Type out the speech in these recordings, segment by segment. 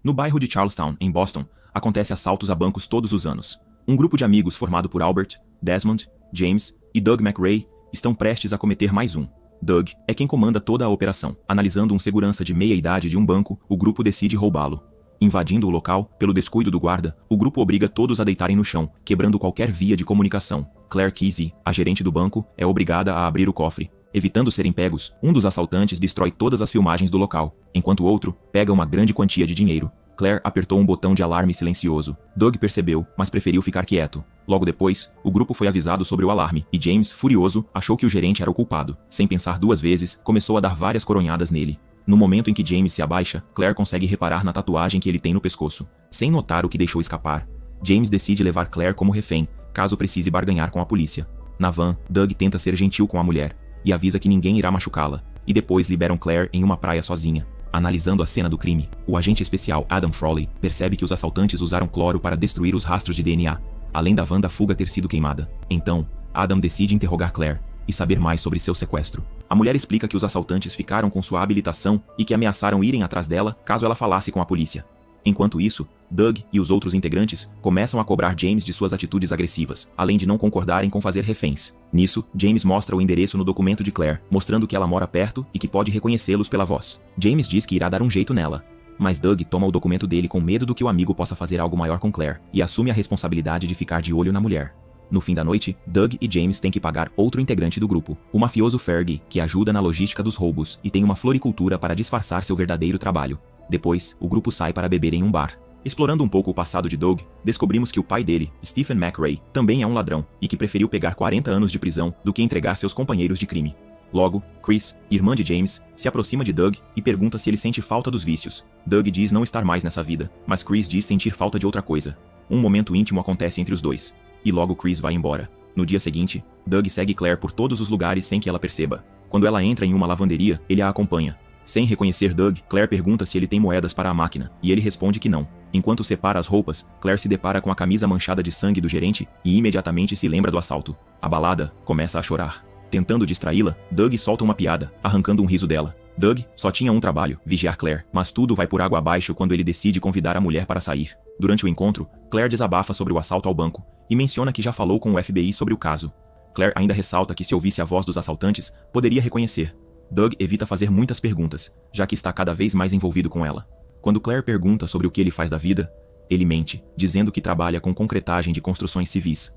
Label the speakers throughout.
Speaker 1: No bairro de Charlestown, em Boston, acontece assaltos a bancos todos os anos. Um grupo de amigos formado por Albert, Desmond, James e Doug McRae estão prestes a cometer mais um. Doug é quem comanda toda a operação. Analisando um segurança de meia-idade de um banco, o grupo decide roubá-lo. Invadindo o local, pelo descuido do guarda, o grupo obriga todos a deitarem no chão, quebrando qualquer via de comunicação. Claire Kesey, a gerente do banco, é obrigada a abrir o cofre. Evitando serem pegos, um dos assaltantes destrói todas as filmagens do local, enquanto o outro pega uma grande quantia de dinheiro. Claire apertou um botão de alarme silencioso. Doug percebeu, mas preferiu ficar quieto. Logo depois, o grupo foi avisado sobre o alarme, e James, furioso, achou que o gerente era o culpado. Sem pensar duas vezes, começou a dar várias coronhadas nele. No momento em que James se abaixa, Claire consegue reparar na tatuagem que ele tem no pescoço. Sem notar o que deixou escapar, James decide levar Claire como refém, caso precise barganhar com a polícia. Na van, Doug tenta ser gentil com a mulher, e avisa que ninguém irá machucá-la, e depois liberam Claire em uma praia sozinha. Analisando a cena do crime, o agente especial Adam Frawley percebe que os assaltantes usaram cloro para destruir os rastros de DNA, além da van da fuga ter sido queimada. Então, Adam decide interrogar Claire e saber mais sobre seu sequestro. A mulher explica que os assaltantes ficaram com sua habilitação e que ameaçaram irem atrás dela caso ela falasse com a polícia. Enquanto isso, Doug e os outros integrantes começam a cobrar James de suas atitudes agressivas, além de não concordarem com fazer reféns. Nisso, James mostra o endereço no documento de Claire, mostrando que ela mora perto e que pode reconhecê-los pela voz. James diz que irá dar um jeito nela, mas Doug toma o documento dele com medo do que o amigo possa fazer algo maior com Claire, e assume a responsabilidade de ficar de olho na mulher. No fim da noite, Doug e James têm que pagar outro integrante do grupo, o mafioso Fergie, que ajuda na logística dos roubos e tem uma floricultura para disfarçar seu verdadeiro trabalho. Depois, o grupo sai para beber em um bar. Explorando um pouco o passado de Doug, descobrimos que o pai dele, Stephen McRae, também é um ladrão e que preferiu pegar 40 anos de prisão do que entregar seus companheiros de crime. Logo, Chris, irmã de James, se aproxima de Doug e pergunta se ele sente falta dos vícios. Doug diz não estar mais nessa vida, mas Chris diz sentir falta de outra coisa. Um momento íntimo acontece entre os dois, e logo Chris vai embora. No dia seguinte, Doug segue Claire por todos os lugares sem que ela perceba. Quando ela entra em uma lavanderia, ele a acompanha. Sem reconhecer Doug, Claire pergunta se ele tem moedas para a máquina, e ele responde que não. Enquanto separa as roupas, Claire se depara com a camisa manchada de sangue do gerente e imediatamente se lembra do assalto. Abalada, começa a chorar. Tentando distraí-la, Doug solta uma piada, arrancando um riso dela. Doug só tinha um trabalho, vigiar Claire, mas tudo vai por água abaixo quando ele decide convidar a mulher para sair. Durante o encontro, Claire desabafa sobre o assalto ao banco e menciona que já falou com o FBI sobre o caso. Claire ainda ressalta que se ouvisse a voz dos assaltantes, poderia reconhecer. Doug evita fazer muitas perguntas, já que está cada vez mais envolvido com ela. Quando Claire pergunta sobre o que ele faz da vida, ele mente, dizendo que trabalha com concretagem de construções civis.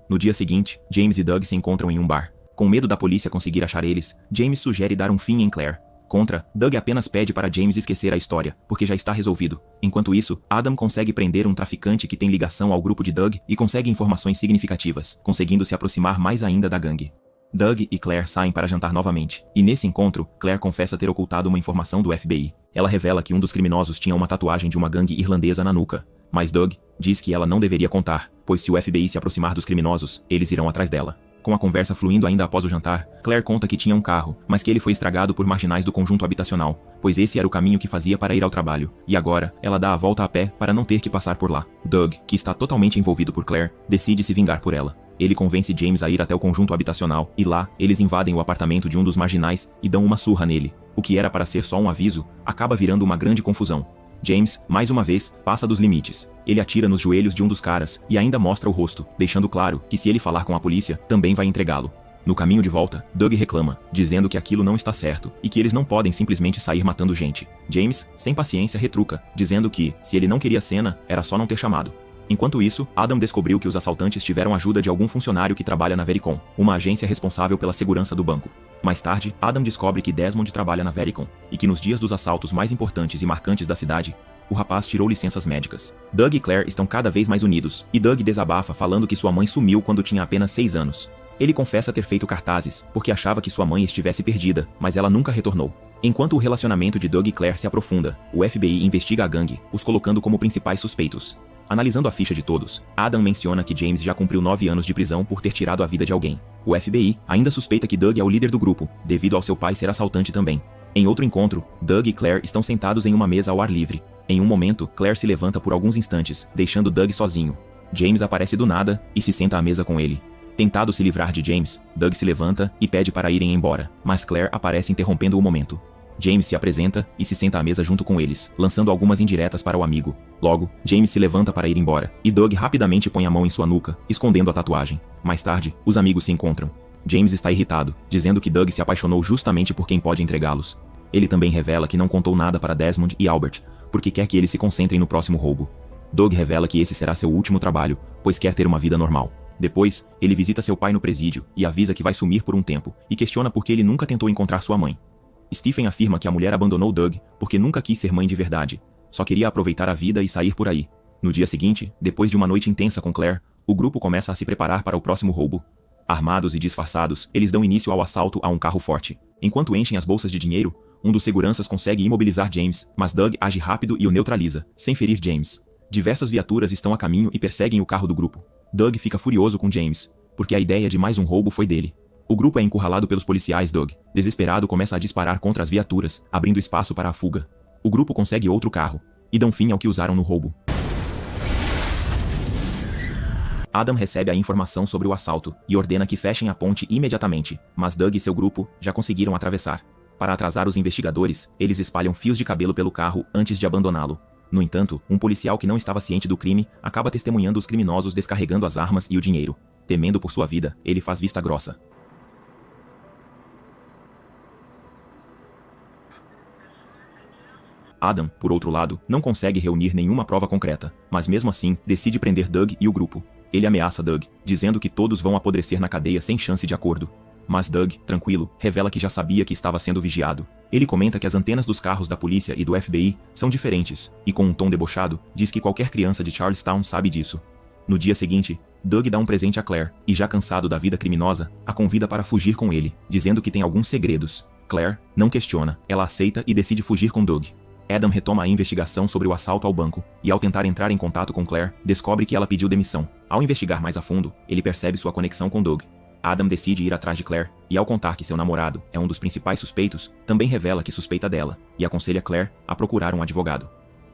Speaker 1: No dia seguinte, James e Doug se encontram em um bar. Com medo da polícia conseguir achar eles, James sugere dar um fim em Claire. Contra, Doug apenas pede para James esquecer a história, porque já está resolvido. Enquanto isso, Adam consegue prender um traficante que tem ligação ao grupo de Doug e consegue informações significativas, conseguindo se aproximar mais ainda da gangue. Doug e Claire saem para jantar novamente, e nesse encontro, Claire confessa ter ocultado uma informação do FBI. Ela revela que um dos criminosos tinha uma tatuagem de uma gangue irlandesa na nuca, mas Doug diz que ela não deveria contar, pois se o FBI se aproximar dos criminosos, eles irão atrás dela. Com a conversa fluindo ainda após o jantar, Claire conta que tinha um carro, mas que ele foi estragado por marginais do conjunto habitacional, pois esse era o caminho que fazia para ir ao trabalho, e agora ela dá a volta a pé para não ter que passar por lá. Doug, que está totalmente envolvido por Claire, decide se vingar por ela. Ele convence James a ir até o conjunto habitacional, e lá, eles invadem o apartamento de um dos marginais e dão uma surra nele. O que era para ser só um aviso, acaba virando uma grande confusão. James, mais uma vez, passa dos limites. Ele atira nos joelhos de um dos caras e ainda mostra o rosto, deixando claro que se ele falar com a polícia, também vai entregá-lo. No caminho de volta, Doug reclama, dizendo que aquilo não está certo e que eles não podem simplesmente sair matando gente. James, sem paciência, retruca, dizendo que, se ele não queria cena, era só não ter chamado. Enquanto isso, Adam descobriu que os assaltantes tiveram ajuda de algum funcionário que trabalha na Vericon, uma agência responsável pela segurança do banco. Mais tarde, Adam descobre que Desmond trabalha na Vericon, e que nos dias dos assaltos mais importantes e marcantes da cidade, o rapaz tirou licenças médicas. Doug e Claire estão cada vez mais unidos, e Doug desabafa falando que sua mãe sumiu quando tinha apenas 6 anos. Ele confessa ter feito cartazes, porque achava que sua mãe estivesse perdida, mas ela nunca retornou. Enquanto o relacionamento de Doug e Claire se aprofunda, o FBI investiga a gangue, os colocando como principais suspeitos. Analisando a ficha de todos, Adam menciona que James já cumpriu 9 anos de prisão por ter tirado a vida de alguém. O FBI ainda suspeita que Doug é o líder do grupo, devido ao seu pai ser assaltante também. Em outro encontro, Doug e Claire estão sentados em uma mesa ao ar livre. Em um momento, Claire se levanta por alguns instantes, deixando Doug sozinho. James aparece do nada e se senta à mesa com ele. Tentado se livrar de James, Doug se levanta e pede para irem embora, mas Claire aparece interrompendo o momento. James se apresenta e se senta à mesa junto com eles, lançando algumas indiretas para o amigo. Logo, James se levanta para ir embora, e Doug rapidamente põe a mão em sua nuca, escondendo a tatuagem. Mais tarde, os amigos se encontram. James está irritado, dizendo que Doug se apaixonou justamente por quem pode entregá-los. Ele também revela que não contou nada para Desmond e Albert, porque quer que eles se concentrem no próximo roubo. Doug revela que esse será seu último trabalho, pois quer ter uma vida normal. Depois, ele visita seu pai no presídio e avisa que vai sumir por um tempo, e questiona por que ele nunca tentou encontrar sua mãe. Stephen afirma que a mulher abandonou Doug porque nunca quis ser mãe de verdade, só queria aproveitar a vida e sair por aí. No dia seguinte, depois de uma noite intensa com Claire, o grupo começa a se preparar para o próximo roubo. Armados e disfarçados, eles dão início ao assalto a um carro forte. Enquanto enchem as bolsas de dinheiro, um dos seguranças consegue imobilizar James, mas Doug age rápido e o neutraliza, sem ferir James. Diversas viaturas estão a caminho e perseguem o carro do grupo. Doug fica furioso com James, porque a ideia de mais um roubo foi dele. O grupo é encurralado pelos policiais. Doug, desesperado, começa a disparar contra as viaturas, abrindo espaço para a fuga. O grupo consegue outro carro, e dão fim ao que usaram no roubo. Adam recebe a informação sobre o assalto, e ordena que fechem a ponte imediatamente, mas Doug e seu grupo já conseguiram atravessar. Para atrasar os investigadores, eles espalham fios de cabelo pelo carro antes de abandoná-lo. No entanto, um policial que não estava ciente do crime acaba testemunhando os criminosos descarregando as armas e o dinheiro. Temendo por sua vida, ele faz vista grossa. Adam, por outro lado, não consegue reunir nenhuma prova concreta, mas mesmo assim, decide prender Doug e o grupo. Ele ameaça Doug, dizendo que todos vão apodrecer na cadeia sem chance de acordo. Mas Doug, tranquilo, revela que já sabia que estava sendo vigiado. Ele comenta que as antenas dos carros da polícia e do FBI são diferentes, e com um tom debochado, diz que qualquer criança de Charlestown sabe disso. No dia seguinte, Doug dá um presente a Claire, e já cansado da vida criminosa, a convida para fugir com ele, dizendo que tem alguns segredos. Claire não questiona, ela aceita e decide fugir com Doug. Adam retoma a investigação sobre o assalto ao banco, e ao tentar entrar em contato com Claire, descobre que ela pediu demissão. Ao investigar mais a fundo, ele percebe sua conexão com Doug. Adam decide ir atrás de Claire, e ao contar que seu namorado é um dos principais suspeitos, também revela que suspeita dela, e aconselha Claire a procurar um advogado.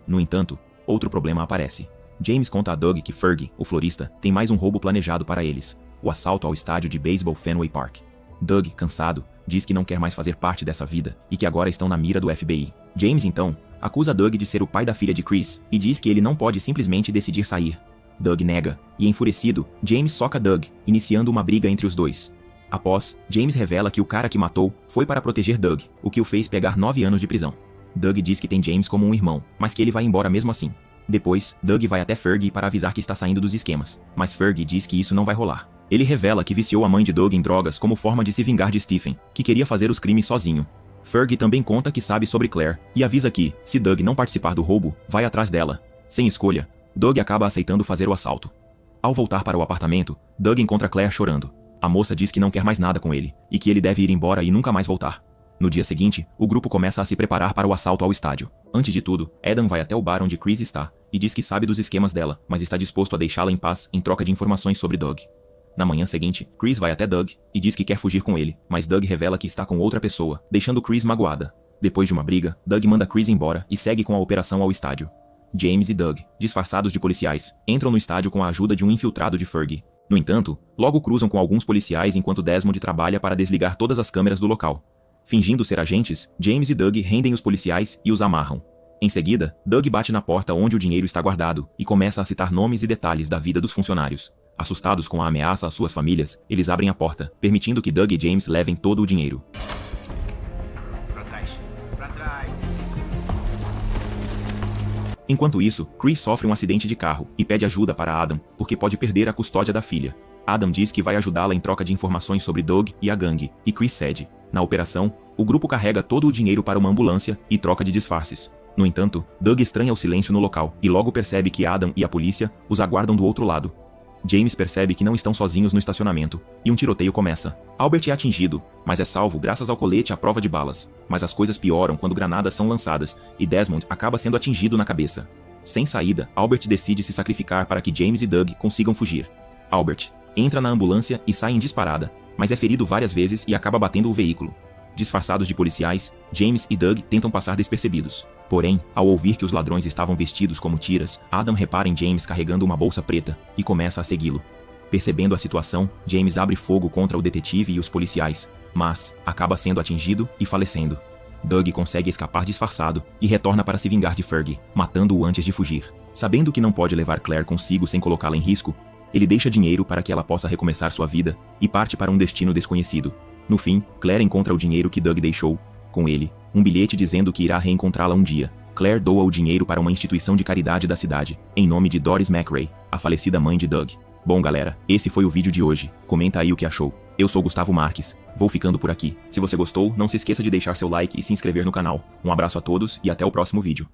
Speaker 1: No entanto, outro problema aparece. James conta a Doug que Fergie, o florista, tem mais um roubo planejado para eles, o assalto ao estádio de beisebol Fenway Park. Doug, cansado, diz que não quer mais fazer parte dessa vida, e que agora estão na mira do FBI. James, então, acusa Doug de ser o pai da filha de Chris, e diz que ele não pode simplesmente decidir sair. Doug nega, e enfurecido, James soca Doug, iniciando uma briga entre os dois. Após, James revela que o cara que matou foi para proteger Doug, o que o fez pegar 9 anos de prisão. Doug diz que tem James como um irmão, mas que ele vai embora mesmo assim. Depois, Doug vai até Fergie para avisar que está saindo dos esquemas, mas Fergie diz que isso não vai rolar. Ele revela que viciou a mãe de Doug em drogas como forma de se vingar de Stephen, que queria fazer os crimes sozinho. Fergie também conta que sabe sobre Claire, e avisa que, se Doug não participar do roubo, vai atrás dela. Sem escolha, Doug acaba aceitando fazer o assalto. Ao voltar para o apartamento, Doug encontra Claire chorando. A moça diz que não quer mais nada com ele, e que ele deve ir embora e nunca mais voltar. No dia seguinte, o grupo começa a se preparar para o assalto ao estádio. Antes de tudo, Adam vai até o bar onde Chris está, e diz que sabe dos esquemas dela, mas está disposto a deixá-la em paz em troca de informações sobre Doug. Na manhã seguinte, Chris vai até Doug, e diz que quer fugir com ele, mas Doug revela que está com outra pessoa, deixando Chris magoada. Depois de uma briga, Doug manda Chris embora e segue com a operação ao estádio. James e Doug, disfarçados de policiais, entram no estádio com a ajuda de um infiltrado de Fergie. No entanto, logo cruzam com alguns policiais enquanto Desmond trabalha para desligar todas as câmeras do local. Fingindo ser agentes, James e Doug rendem os policiais e os amarram. Em seguida, Doug bate na porta onde o dinheiro está guardado e começa a citar nomes e detalhes da vida dos funcionários. Assustados com a ameaça às suas famílias, eles abrem a porta, permitindo que Doug e James levem todo o dinheiro. Enquanto isso, Chris sofre um acidente de carro e pede ajuda para Adam, porque pode perder a custódia da filha. Adam diz que vai ajudá-la em troca de informações sobre Doug e a gangue, e Chris cede. Na operação, o grupo carrega todo o dinheiro para uma ambulância e troca de disfarces. No entanto, Doug estranha o silêncio no local e logo percebe que Adam e a polícia os aguardam do outro lado. James percebe que não estão sozinhos no estacionamento, e um tiroteio começa. Albert é atingido, mas é salvo graças ao colete à prova de balas. Mas as coisas pioram quando granadas são lançadas, e Desmond acaba sendo atingido na cabeça. Sem saída, Albert decide se sacrificar para que James e Doug consigam fugir. Albert entra na ambulância e sai em disparada, mas é ferido várias vezes e acaba batendo o veículo. Disfarçados de policiais, James e Doug tentam passar despercebidos. Porém, ao ouvir que os ladrões estavam vestidos como tiras, Adam repara em James carregando uma bolsa preta e começa a segui-lo. Percebendo a situação, James abre fogo contra o detetive e os policiais, mas acaba sendo atingido e falecendo. Doug consegue escapar disfarçado e retorna para se vingar de Fergie, matando-o antes de fugir. Sabendo que não pode levar Claire consigo sem colocá-la em risco, ele deixa dinheiro para que ela possa recomeçar sua vida e parte para um destino desconhecido. No fim, Claire encontra o dinheiro que Doug deixou com ele, um bilhete dizendo que irá reencontrá-la um dia. Claire doa o dinheiro para uma instituição de caridade da cidade, em nome de Doris McRae, a falecida mãe de Doug. Bom galera, esse foi o vídeo de hoje, comenta aí o que achou. Eu sou Gustavo Marques, vou ficando por aqui. Se você gostou, não se esqueça de deixar seu like e se inscrever no canal. Um abraço a todos e até o próximo vídeo.